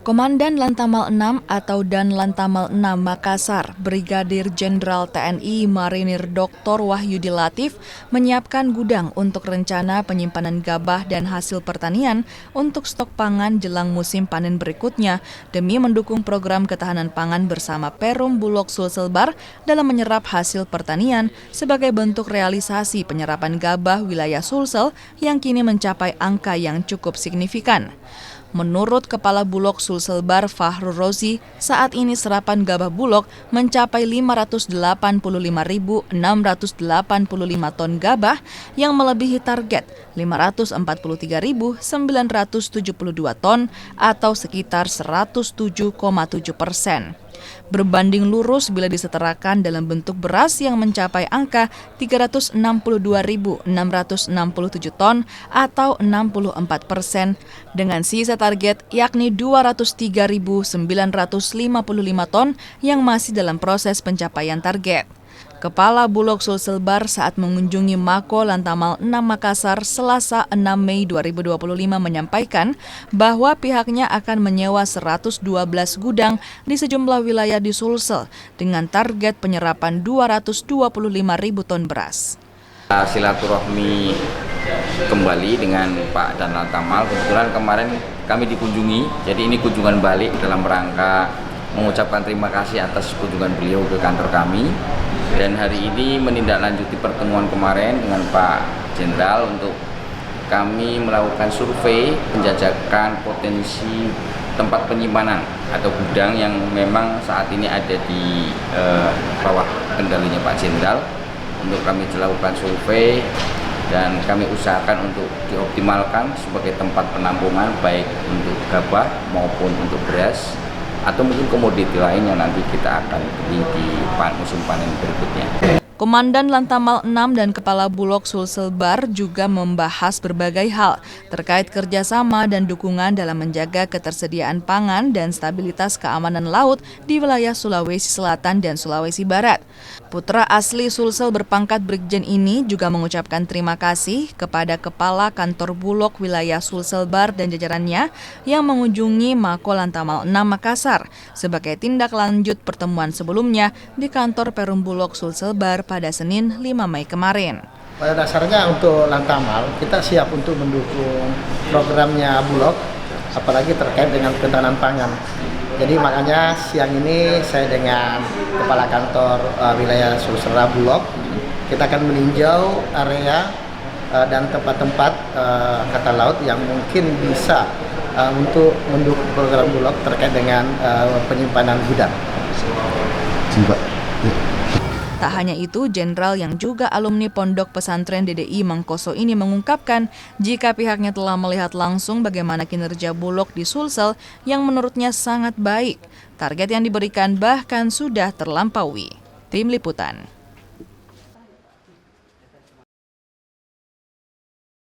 Komandan Lantamal 6 atau Dan Lantamal 6 Makassar, Brigadir Jenderal TNI Marinir Dr. Wahyudi Latif menyiapkan gudang untuk rencana penyimpanan gabah dan hasil pertanian untuk stok pangan jelang musim panen berikutnya demi mendukung program ketahanan pangan bersama Perum Bulog Sulselbar dalam menyerap hasil pertanian sebagai bentuk realisasi penyerapan gabah wilayah Sulsel yang kini mencapai angka yang cukup signifikan. Menurut Kepala Bulog Sulselbar Fahrul Rozi, saat ini serapan gabah Bulog mencapai 585.685 ton gabah yang melebihi target 543.972 ton atau sekitar 107,7%. Berbanding lurus bila disetarakan dalam bentuk beras yang mencapai angka 362.667 ton atau 64% dengan sisa target yakni 203.955 ton yang masih dalam proses pencapaian target. Kepala Bulog Sulselbar saat mengunjungi Mako Lantamal 6 Makassar Selasa 6 Mei 2025 menyampaikan bahwa pihaknya akan menyewa 112 gudang di sejumlah wilayah di Sulsel dengan target penyerapan 225.000 ton beras. Silaturahmi kembali dengan Pak Dan Lantamal. Kebetulan kemarin kami dikunjungi, jadi ini kunjungan balik dalam rangka mengucapkan terima kasih atas kunjungan beliau ke kantor kami. Dan hari ini menindaklanjuti pertemuan kemarin dengan Pak Jenderal untuk kami melakukan survei penjajakan potensi tempat penyimpanan atau gudang yang memang saat ini ada di bawah kendalinya Pak Jenderal. Untuk kami melakukan survei dan kami usahakan untuk dioptimalkan sebagai tempat penampungan baik untuk gabah maupun untuk beras atau mungkin komoditi lain yang nanti kita akan beli di musim panen berikutnya. Komandan Lantamal 6 dan Kepala Bulog Sulselbar juga membahas berbagai hal terkait kerjasama dan dukungan dalam menjaga ketersediaan pangan dan stabilitas keamanan laut di wilayah Sulawesi Selatan dan Sulawesi Barat. Putra asli Sulsel berpangkat Brigjen ini juga mengucapkan terima kasih kepada Kepala Kantor Bulog wilayah Sulselbar dan jajarannya yang mengunjungi Mako Lantamal 6 Makassar sebagai tindak lanjut pertemuan sebelumnya di kantor Perum Bulog Sulselbar pada Senin 5 Mei kemarin. Pada dasarnya untuk Lantamal, kita siap untuk mendukung programnya Bulog, apalagi terkait dengan ketahanan pangan. Jadi makanya siang ini saya dengan Kepala Kantor wilayah Sulselbar Bulog, kita akan meninjau area dan tempat-tempat angkatan laut yang mungkin bisa untuk mendukung program Bulog terkait dengan penyimpanan gudang. Tak hanya itu, Jenderal yang juga alumni Pondok Pesantren DDI Mangkoso ini mengungkapkan jika pihaknya telah melihat langsung bagaimana kinerja Bulog di Sulsel yang menurutnya sangat baik. Target yang diberikan bahkan sudah terlampaui. Tim Liputan.